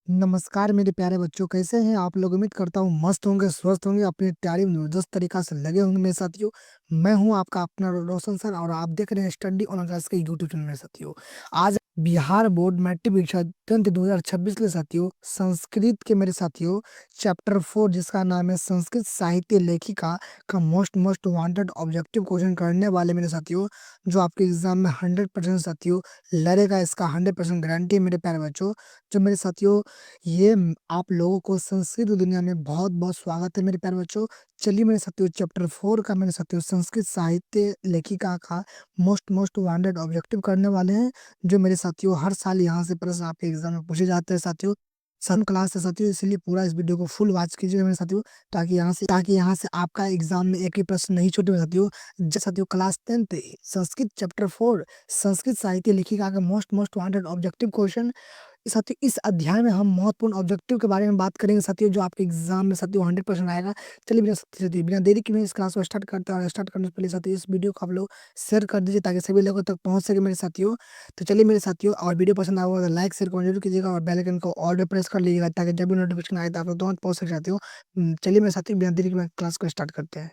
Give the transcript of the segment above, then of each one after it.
नमस्कार मेरे प्यारे बच्चों, कैसे हैं आप लोग? उम्मीद करता हूँ मस्त होंगे, स्वस्थ होंगे, अपनी तैयारी में जबरदस्त तरीका से लगे होंगे मेरे साथियों। मैं हूँ आपका अपना रोशन सर और आप देख रहे हैं स्टडी ऑन क्लास के यूट्यूब चैनल मेरे साथियों। आज बिहार बोर्ड मैट्रिक परीक्षा 2026 के साथियों, संस्कृत के मेरे साथियों, चैप्टर 4 जिसका नाम है संस्कृत साहित्य लेखिका का most most wanted objective question करने वाले मेरे साथियों, जो आपके एग्जाम में 100% साथियों लड़ेगा, इसका 100% गारंटी है मेरे प्यारे बच्चों। जो मेरे साथियों, आप लोगों को संस्कृत दुनिया में बहुत बहुत स्वागत है मेरे प्यारे बच्चों। चलिए मेरे साथियों, चैप्टर 4 का मेरे साथियों संस्कृत साहित्य लेखिका का मोस्ट मोस्ट वांटेड ऑब्जेक्टिव करने वाले हैं, जो मेरे साथियों हर साल यहाँ से प्रश्न आपके एग्जाम में पूछे जाते हैं साथियों। सन क्लास है साथियों, इसलिए पूरा इस वीडियो को फुल वॉच कीजिएगा मेरे साथियों, ताकि यहाँ से आपका एग्जाम में एक भी प्रश्न नहीं छूटे मेरे साथियों। जब साथियों class 10th Sanskrit chapter 4 Sanskrit साहित्य लेखिका का most most wanted objective question, साथियों इस अध्याय में हम महत्वपूर्ण ऑब्जेक्टिव के बारे में बात करेंगे साथियों, जो आपके एग्जाम में साथियों 100% आएगा। चलिए बिना देरी के इस क्लास को स्टार्ट करते हैं, और स्टार्ट करने से पहले साथियों इस वीडियो को आप लोग शेयर कर दीजिए ताकि सभी लोगों तक पहुंच सके मेरे साथियों। तो चलिए मेरे साथियों, और वीडियो पसंद आया होगा तो लाइक शेयर कमेंट जरूर कीजिएगा, और बेल आइकन को ऑल पे प्रेस कर लीजिएगा ताकि जब भी नोटिफिकेशन आए तो आप लोग तुरंत पहुंच सके साथियों। चलिए मेरे साथियों बिना देरी के क्लास को स्टार्ट करते हैं।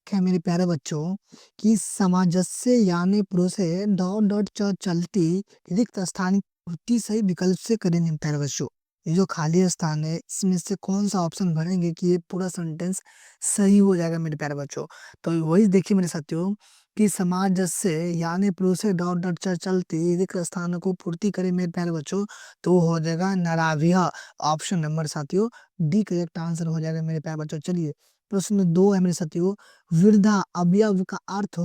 क्या मेरे प्यारे बच्चों, कि सामंजस्य यानी पुरुषे डॉट डॉट चलती रिक्त स्थान की पूर्ति सही विकल्प से करें मेरे प्यारे बच्चों। ये जो खाली स्थान है इसमें से कौन सा ऑप्शन भरेंगे कि ये पूरा सेंटेंस सही हो जाएगा मेरे प्यारे बच्चों। तो वही देखिए मेरे साथियों, कि सामंजस्य यानी पुरुषे डॉट डॉट चलती रिक्त स्थान को पूर्ति करें मेरे प्यारे बच्चों, तो हो जाएगा नाराव्य। ऑप्शन नंबर साथियों डी करेक्ट आंसर हो जाएगा मेरे प्यारे बच्चों। चलिए प्रश्न 2 है मेरे साथियों, वृद्धा अवयव का अर्थ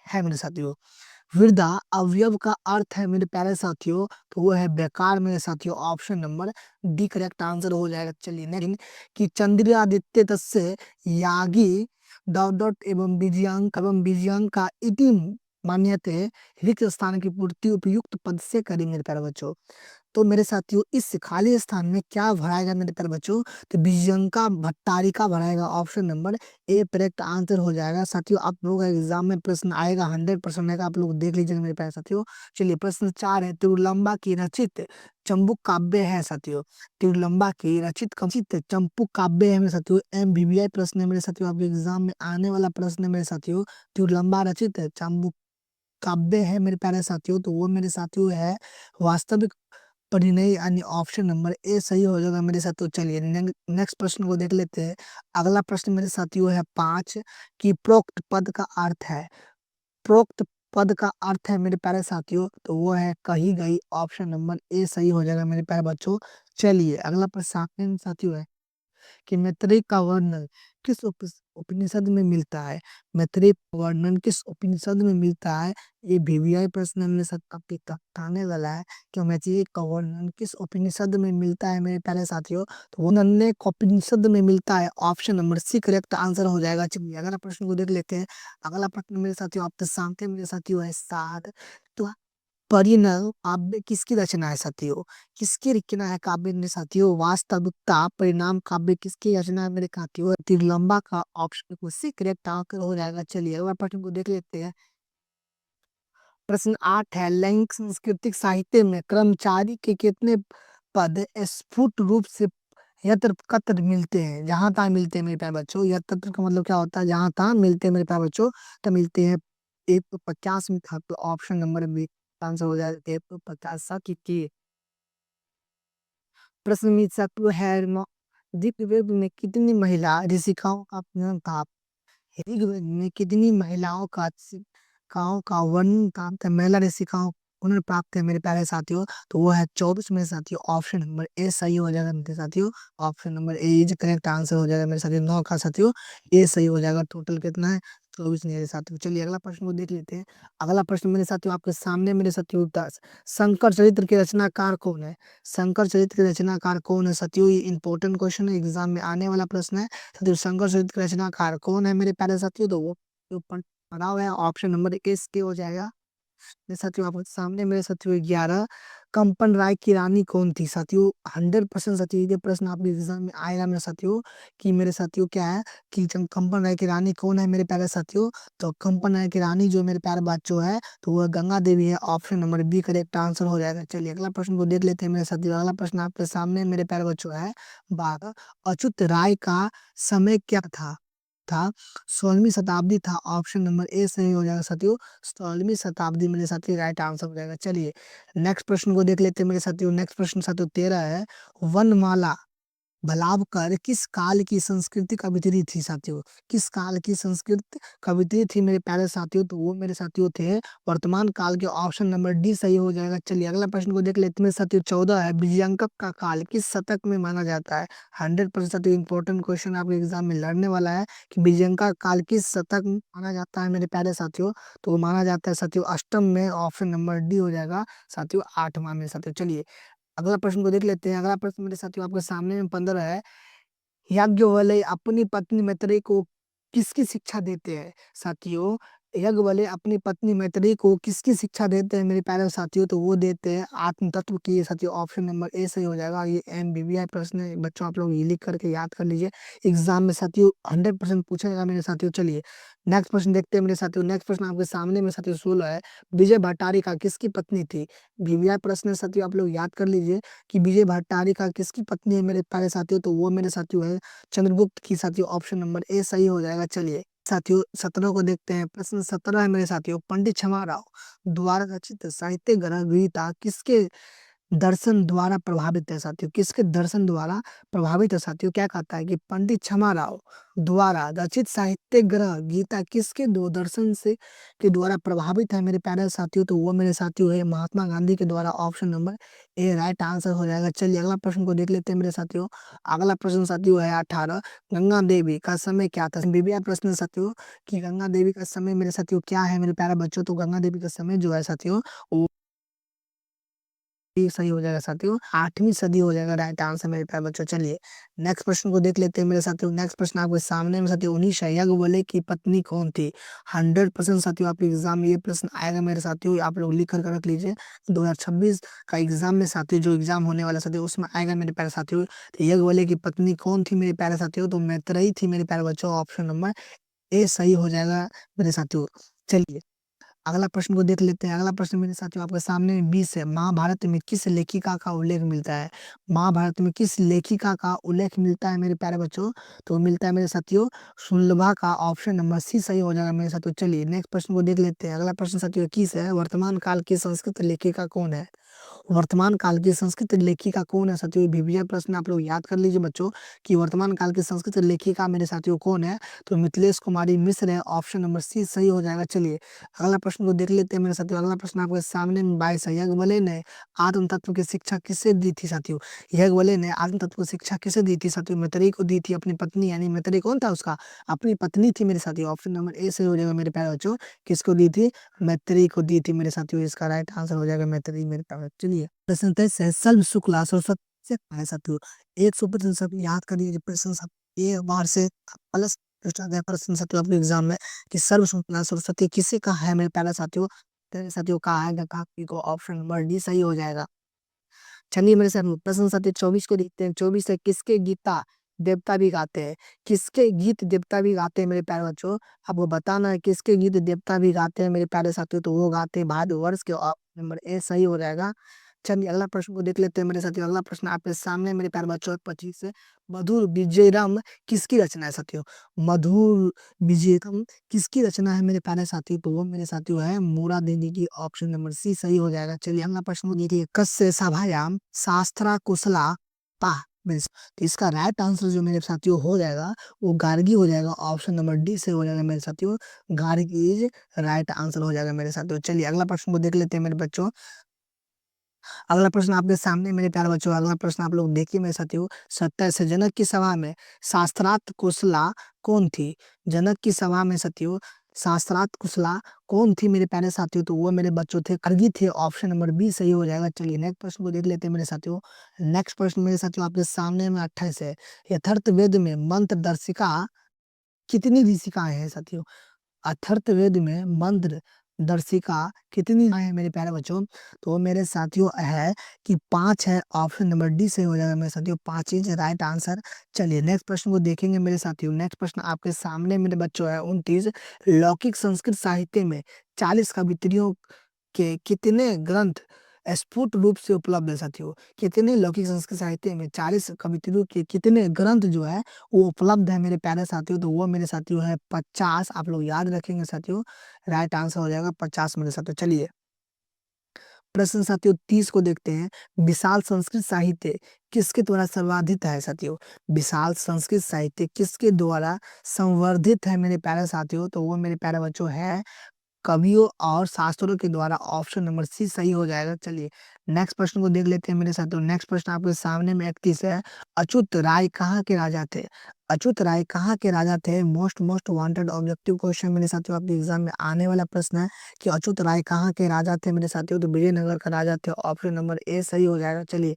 है मेरे साथियों। वृद्धा अवयव का अर्थ है मेरे प्यारे साथियों, तो वो है बेकार मेरे साथियों। Option number D correct answer हो जाएगा। चलिए नेक्स्ट, कि चंद्रादित्य तस्य यागी डॉट डॉट एवं विजयांक का इति मान्यते रिक्त स्थान की पूर्ति उपयुक्त पद से करें मेरे प्यारे बच्चों। तो मेरे साथियों इस खाली स्थान में क्या भराएगा मेरे प्यारे बच्चों, तो बिजंका भट्टारिका भराएगा। Option number A correct answer हो जाएगा साथियों। आप लोगों का एग्जाम में प्रश्न आएगा, 100% आएगा, आप लोग देख लीजिएगा मेरे प्यारे साथियों। चलिए प्रश्न 4 है, तिरुलंबा की रचित चंबुक काव्य है साथियों। तिरुलंबा की रचित चंपू काव्य है मेरे साथियों। MBBI प्रश्न है मेरे साथियों, आपके एग्जाम में आने वाला प्रश्न है मेरे साथियों। तिरुलंबा रचित चंबू काव्य है मेरे प्यारे साथियों, तो वो मेरे साथियों है वास्तविक परिणय, यानी ऑप्शन नंबर ए सही हो जाएगा मेरे साथियों। चलिए नेक्स्ट प्रश्न को देख लेते हैं। अगला प्रश्न मेरे साथियों है 5, कि प्रोक्त पद का अर्थ है। प्रोक्त पद का अर्थ है मेरे प्यारे साथियों, तो वो है कही गई। ऑप्शन नंबर ए सही हो जाएगा मेरे प्यारे बच्चों। चलिए अगला प्रश्न साथियों है, कि मैत्रेय का वर्णन किस उपनिषद में मिलता है। मैत्रेय का वर्णन किस उपनिषद में मिलता है, ये VVI प्रश्न मेरे साथ आपके आने वाला है। कि मैत्रेय का वर्णन किस उपनिषद में मिलता है मेरे प्यारे साथियों, तो वो नन्हे उपनिषद में मिलता है। Option number C correct answer हो जाएगा। चलिए अगला प्रश्न को देख लेते हैं। अगला प्रश्न मेरे साथियों आप तो जानते हैं मेरे साथियों है 7, तो परिणय काव्य किसकी रचना है साथियों। किसकी रचना है काव्य मेरे साथियों, वास्तविकता परिणाम काव्य किसकी रचना है मेरे साथियों, तिरुलंबा का। ऑप्शन को सी करेक्ट आंसर हो जाएगा। चलिए अगला प्रश्न को देख लेते हैं। प्रश्न 8 है, लैंगिक सांस्कृतिक साहित्य में कर्मचारी के कितने पद स्फुट रूप से यत्र कत्र मिलते हैं। जहां तहाँ मिलते हैं मेरे प्यारे बच्चों। यत्र का मतलब क्या होता है, जहां तहाँ मिलते हैं मेरे प्यारे बच्चों, तो मिलते हैं 150 में था। तो ऑप्शन नंबर बी आंसर हो जाएगा 150 की। प्रश्न में शत्रु है, ऋग्वेद में कितनी महिला ऋषिकाओं का जन्म था। ऋग्वेद में कितनी महिलाओं का वर्णन प्राप्त है, महिला ऋषिकाओं पुनः प्राप्त है मेरे प्यारे साथियों, तो वो है 24 में साथियों। ऑप्शन नंबर ए सही हो जाएगा मेरे साथियों। Option number A is correct answer हो जाएगा मेरे साथियों। 9 का साथियों ए सही हो जाएगा। टोटल कितना है, 24 मेरे साथियों। चलिए अगला प्रश्न को देख लेते हैं। अगला प्रश्न मेरे साथियों आपके सामने मेरे साथियों 10, शंकर चरित्र के रचनाकार कौन है। शंकर चरित्र के रचनाकार कौन है साथियों, ये इंपॉर्टेंट क्वेश्चन है, एग्जाम में आने वाला प्रश्न है साथियों। शंकर चरित्र के रचनाकार कौन है मेरे प्यारे साथियों, तो वो ऊपर पढ़ा हुआ है। ऑप्शन नंबर ए इसके हो जाएगा। मेरे साथियों आपके सामने मेरे साथियों 11 कंपन राय की रानी कौन थी साथियों? 100% साथियों ये प्रश्न आपके एग्जाम में आएगा मेरे साथियों, कि मेरे साथियों क्या है कि कंपन राय की रानी कौन है मेरे प्यारे साथियों? तो कंपन राय की रानी जो मेरे प्यारे बच्चों है, तो वह गंगा देवी है। Option number B correct answer हो जाएगा। चलिए अगला प्रश्न को देख लेते हैं मेरे साथियों। अगला प्रश्न आपके सामने मेरे प्यारे बच्चों है, बाघ अच्युत राय का समय क्या था 16वीं शताब्दी था। ऑप्शन नंबर ए सही हो जाएगा साथियों, 16वीं शताब्दी मेरे साथियों राइट आंसर हो जाएगा। चलिए नेक्स्ट प्रश्न को देख लेते हैं मेरे साथियों। नेक्स्ट प्रश्न साथियों 13 है, वनमाला भलावकर किस काल की संस्कृति कवित्री थी साथियों? किस काल की संस्कृत कवित्री थी मेरे प्यारे साथियों? तो वो मेरे साथियों थे वर्तमान काल के। ऑप्शन नंबर डी सही हो जाएगा। चलिए अगला प्रश्न को देख लेते हैं मेरे साथियों। 14 है, विजयंकक का काल किस शतक में माना जाता है? 100% साथियों इंपॉर्टेंट क्वेश्चन आपके एग्जाम में लड़ने वाला है, कि विजयंका काल किस शतक में माना जाता है मेरे प्यारे साथियों? तो वो माना जाता है साथियों अष्टम में। ऑप्शन नंबर डी हो जाएगा साथियों 8वां में साथियों। चलिए अगला प्रश्न को देख लेते हैं। अगला प्रश्न मेरे साथियों आपके सामने में 15 है, याज्ञवल्क्य अपनी पत्नी मैत्रेयी को किसकी शिक्षा देते हैं साथियों? याज्ञवल्क्य अपनी पत्नी मैत्रेयी को किसकी शिक्षा देते हैं मेरे प्यारे साथियों? तो वो देते हैं आत्म तत्व की। ये साथियों ऑप्शन नंबर ए सही हो जाएगा। ये एमबीबीआई प्रश्न है बच्चों, आप लोग ये लिख करके याद कर लीजिए, एग्जाम में साथियों 100% पूछा जाएगा मेरे साथियों। चलिए नेक्स्ट प्रश्न देखते हैं मेरे साथियों। नेक्स्ट प्रश्न आपके सामने में साथियों 16 है, विजय भट्टारिका किसकी पत्नी थी? बीबीआई प्रश्न है साथियों, आप लोग याद कर लीजिए कि विजय भट्टारिका किसकी पत्नी है मेरे प्यारे साथियों? तो वो मेरे साथियों है चंद्रगुप्त की साथियों। ऑप्शन नंबर ए सही हो जाएगा। चलिए साथियों 17 को देखते हैं। प्रश्न 17 है मेरे साथियों, पंडित क्षमा राव द्वारा रचित साहित्य ग्रंथ गीता किसके दर्शन द्वारा प्रभावित है साथियों? किसके दर्शन द्वारा प्रभावित है साथियों? क्या कहता है कि पंडित क्षमा राव द्वारा रचित साहित्य ग्रह गीता किसके दो दर्शन से के द्वारा प्रभावित है मेरे प्यारे साथियों? तो वो मेरे साथियों है महात्मा गांधी के द्वारा। ऑप्शन नंबर ए राइट आंसर हो जाएगा। चलिए अगला प्रश्न को देख लेते हैं मेरे साथियों। अगला प्रश्न साथियों है 18, गंगा देवी का समय क्या था? बीबीआई प्रश्न है साथियों, कि गंगा देवी का समय मेरे साथियों क्या है मेरे प्यारे बच्चों? तो गंगा देवी का समय जो है साथियों वो ये सही हो जाएगा साथियों 8वीं सदी हो जाएगा राइट आंसर मेरे प्यारे बच्चों। चलिए नेक्स्ट प्रश्न को देख लेते हैं मेरे साथियों। नेक्स्ट प्रश्न आपके सामने में साथियों, 19 है, याज्ञवल्क्य की पत्नी कौन थी? 100% साथियों आपके एग्जाम में ये प्रश्न आएगा मेरे साथियों, आप लोग लिख कर रख लीजिए। 2026 का एग्जाम में साथियों जो एग्जाम होने वाला साथियों उसमें आएगा मेरे प्यारे साथियों। तो याज्ञवल्क्य की पत्नी कौन थी मेरे प्यारे साथियों? तो मैत्रेयी थी मेरे प्यारे बच्चों। ऑप्शन नंबर ए सही हो जाएगा मेरे साथियों। चलिए अगला प्रश्न को देख लेते हैं। अगला प्रश्न मेरे साथियों आपके सामने में 20 है, महाभारत में किस लेखिका का उल्लेख मिलता है? महाभारत में किस लेखिका का उल्लेख मिलता है मेरे प्यारे बच्चों? तो मिलता है मेरे साथियों सुलभा का। ऑप्शन नंबर सी सही हो जाएगा मेरे साथियों। चलिए नेक्स्ट प्रश्न को देख लेते हैं। अगला प्रश्न साथियों 21 है, वर्तमान काल की संस्कृत लेखिका कौन है? वर्तमान काल की संस्कृत लेखिका कौन है साथियों? भीविया प्रश्न आप लोग याद कर लीजिए बच्चों, कि वर्तमान काल की संस्कृत लेखिका मेरे साथियों कौन है? तो मिथिलेश कुमारी मिश्र है। ऑप्शन नंबर सी सही हो जाएगा। चलिए अगला प्रश्न को देख लेते हैं मेरे साथियों। अगला प्रश्न आपके सामने में 22 है, याज्ञवल्क्य ने आत्म तत्व की शिक्षा किसे दी थी साथियों? याज्ञवल्क्य ने आत्म तत्व की शिक्षा किसे दी थी साथियों? मैत्रेयी को दी थी, अपनी पत्नी, यानी मैत्रेयी कौन था उसका? अपनी पत्नी थी मेरे साथियों। ऑप्शन नंबर ए सही हो जाएगा मेरे प्यारे बच्चों। किसको दी थी? मैत्रेयी को दी थी मेरे साथियों। इसका राइट आंसर हो जाएगा मैत्रेयी मेरे प्यारे। चलिए प्रश्न 23 है, सर्व शुक्ला सरस्वती से कहा है साथियों? 100% याद करिए, प्रश्न सब ये बार से प्लस पूछा गया प्रश्न साथियों आपके एग्जाम में, कि सर्व शुक्ला सरस्वती किसे कहा है मेरे प्यारे साथियों? तेरे साथियों कहा है गंगा को। ऑप्शन नंबर डी सही हो जाएगा। चलिए मेरे साथ प्रश्न साथी 24 को देखते हैं। 24 है, किसके गीता देवता भी गाते हैं? किसके गीत देवता भी गाते हैं मेरे प्यारे बच्चों? आपको बताना है किसके गीत देवता भी गाते हैं मेरे प्यारे साथियों। तो वो गाते हैं भारतवर्ष के। ऑप्शन नंबर ए सही हो जाएगा। चलिए अगला प्रश्न को देख लेते हैं मेरे साथियों। अगला प्रश्न आपके सामने मेरे प्यारे बच्चों 25 से, मधुर विजयम किसकी रचना है साथियों? मधुर विजयम किसकी रचना है मेरे प्यारे साथी? तो वो मेरे साथियों है मोरा देवी की। ऑप्शन नंबर सी सही हो जाएगा। चलिए अगला प्रश्न देखिए, कस्य सभायाम शास्त्रा कुशला पा मीन्स, तो इसका राइट आंसर जो मेरे साथियों हो जाएगा वो गार्गी हो जाएगा। ऑप्शन नंबर डी से हो जाएगा मेरे साथियों, गार्गी इज राइट आंसर हो जाएगा मेरे साथियों। चलिए अगला प्रश्न को देख लेते हैं मेरे बच्चों। अगला प्रश्न आपके सामने मेरे प्यारे बच्चों। अगला प्रश्न आप लोग देखिए मेरे साथियों। 27 है, जनक की सभा में शास्त्रार्थ कुशला कौन थी? जनक की सभा में साथियों शास्त्रार्थ कुशला कौन थी मेरे प्यारे साथियों? तो वो मेरे बच्चों थे, अर्गी थे। ऑप्शन नंबर बी सही हो जाएगा। चलिए नेक्स्ट प्रश्न को देख लेते हैं मेरे साथियों। नेक्स्ट प्रश्न मेरे साथियों आपके सामने में 28 है, यथार्थ वेद में मंत्र दर्शिका कितनी ऋषिकाएं हैं साथियों? अथर्ववेद में मंत्र दर्शिका कितनी है मेरे प्यारे बच्चों? तो मेरे साथियों है कि 5 है, ऑप्शन नंबर डी सही हो जाएगा मेरे साथियों, 5 इज़ राइट आंसर। चलिए नेक्स्ट प्रश्न को देखेंगे मेरे साथियों। नेक्स्ट प्रश्न आपके सामने मेरे बच्चों है 29, लौकिक संस्कृत साहित्य में 40 कवित्रियों के कितने ग्रंथ स्फुट रूप से उपलब्ध है साथियों? कितने लौकिक संस्कृत साहित्य में 40 कवित्रियों के कितने ग्रंथ जो है वो उपलब्ध है मेरे प्यारे साथियों? तो वो मेरे साथियों है 50। आप लोग याद रखेंगे साथियों, राइट आंसर हो जाएगा 50 मेरे साथियों। चलिए प्रश्न साथियों 30 को देखते हैं। विशाल संस्कृत साहित्य किसके द्वारा संवर्धित है साथियों? विशाल संस्कृत साहित्य किसके द्वारा संवर्धित है मेरे प्यारे साथियों? तो वो मेरे प्यारे बच्चों है कवियों और शास्त्रों के द्वारा, ऑप्शन नंबर सी सही हो जाएगा। चलिए नेक्स्ट प्रश्न को देख लेते हैं मेरे साथियों। नेक्स्ट प्रश्न आपके सामने में 31 है। अच्युत राय कहाँ के राजा थे? अच्युत राय कहाँ के राजा थे? Most most wanted objective question मेरे साथियों आपके एग्जाम में आने वाला प्रश्न है कि अच्युत राय कहाँ के राजा थे मेरे साथियों? तो विजयनगर का राजा थे, ऑप्शन नंबर ए सही हो जाएगा। चलिए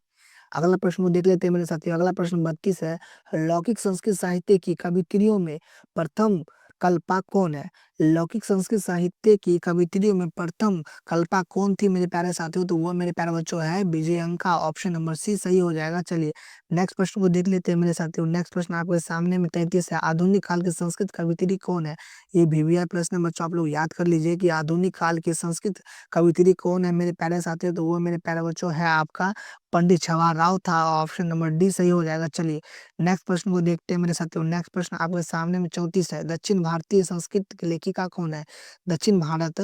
अगला प्रश्न को देख लेते हैं मेरे साथियों। अगला प्रश्न 32 है। लौकिक संस्कृत साहित्य की कवित्रियों में प्रथम कल्पा कौन है? लौकिक संस्कृत साहित्य की कवित्रियों में प्रथम कल्पा कौन थी मेरे प्यारे साथियों? तो वो मेरे प्यारे बच्चों है विजयंका, ऑप्शन नंबर सी सही हो जाएगा। चलिए नेक्स्ट प्रश्न को देख लेते हैं मेरे साथियों। नेक्स्ट प्रश्न आपके सामने में 33 है। आधुनिक काल की संस्कृत कवित्री कौन है? ये वीवीआई प्रश्न है बच्चों, आप लोग याद कर लीजिए कि आधुनिक काल की संस्कृत कवित्री कौन है मेरे प्यारे साथियों? तो वो मेरे प्यारे बच्चों है आपका पंडित जवाहर राव था, ऑप्शन नंबर डी सही हो जाएगा। चलिए नेक्स्ट प्रश्न को देखते हैं मेरे साथियों। नेक्स्ट प्रश्न आपके सामने में 34 है। दक्षिण भारतीय संस्कृत की लेखिका कौन है? दक्षिण भारत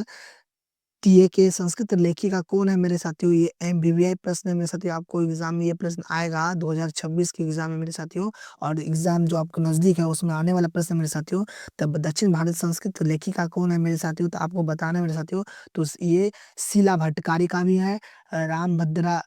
टीए के संस्कृत लेखिका कौन है मेरे साथियों? ये एमबीबीआई प्रश्न है मेरे साथियों, आपको एग्जाम में ये प्रश्न आएगा 2026 के एग्जाम में मेरे साथियों, और एग्जाम जो आपको नजदीक है उसमें आने वाला प्रश्न है मेरे साथियों। तब दक्षिण भारत संस्कृत लेखिका कौन है मेरे साथियों? तो आपको बताना है मेरे साथियों। तो ये शीला भट्टकारिका भी है, रामभद्रा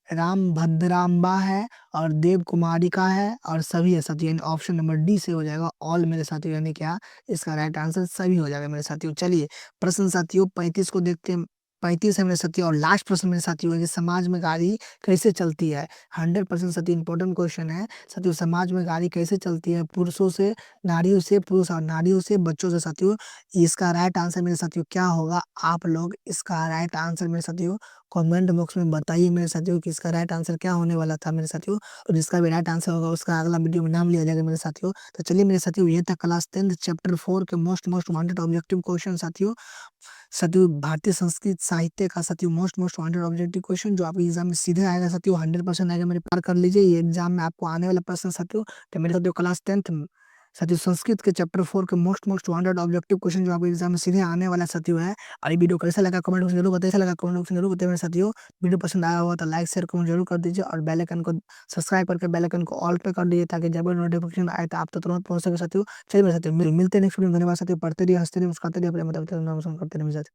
राम भद्राम्बा है, और देव कुमारी का है, और सभी है साथियों, यानी ऑप्शन नंबर डी से हो जाएगा ऑल मेरे साथियों, यानी क्या इसका राइट आंसर सभी हो जाएगा मेरे साथियों। चलिए प्रश्न साथियों 35 को देखते हैं। 35 है मेरे साथियों, और लास्ट प्रश्न मेरे साथियों है कि समाज में गाड़ी कैसे चलती है? 100% साथियों इंपॉर्टेंट क्वेश्चन है साथियों। समाज में गाड़ी कैसे चलती है? पुरुषों से नारियों से, पुरुष और नारियों से, बच्चों से साथियों। इसका राइट आंसर मेरे साथियों क्या होगा? आप लोग इसका राइट आंसर मेरे साथियों कमेंट बॉक्स में बताइए मेरे साथियों कि इसका राइट आंसर क्या होने वाला था मेरे साथियों, और जिसका भी राइट आंसर होगा उसका अगला वीडियो में नाम लिया जाएगा मेरे साथियों। तो चलिए मेरे साथियों ये था क्लास 10 चैप्टर 4 के most most wanted objective question साथियों। साथियों भारतीय संस्कृत साहित्य का साथियों most most wanted objective question जो आपके एग्जाम में सीधे आएगा साथियों, 100% आएगा, मेरे पार कर लीजिए ये एग्जाम में आपको आने वाला प्रश्न साथियों। तो मेरे साथियों क्लास 10th साथियों संस्कृत के चैप्टर 4 के most most wanted objective question जो आपके एग्जाम में सीधे आने वाला साथियों है। और ये वीडियो कैसा लगा कमेंट बॉक्स में जरूर बताइए, कैसा लगा कमेंट बॉक्स में जरूर बताइए मेरे साथियों। वीडियो पसंद आया हुआ तो लाइक शेयर कमेंट जरूर कर दीजिए, और बेल आइकन को सब्सक्राइब करके बेल आइकन को ऑल पे कर दीजिए, ताकि जब भी नोटिफिकेशन आए तो आप तो तुरंत पहुंच सके साथियों। चलिए मेरे साथियों मिलते हैं नेक्स्ट वीडियो में। धन्यवाद साथियों, पढ़ते रहिए, हंसते रहिए, मुस्कुराते रहिए, अपने मतलब करते रहिए मेरे साथ।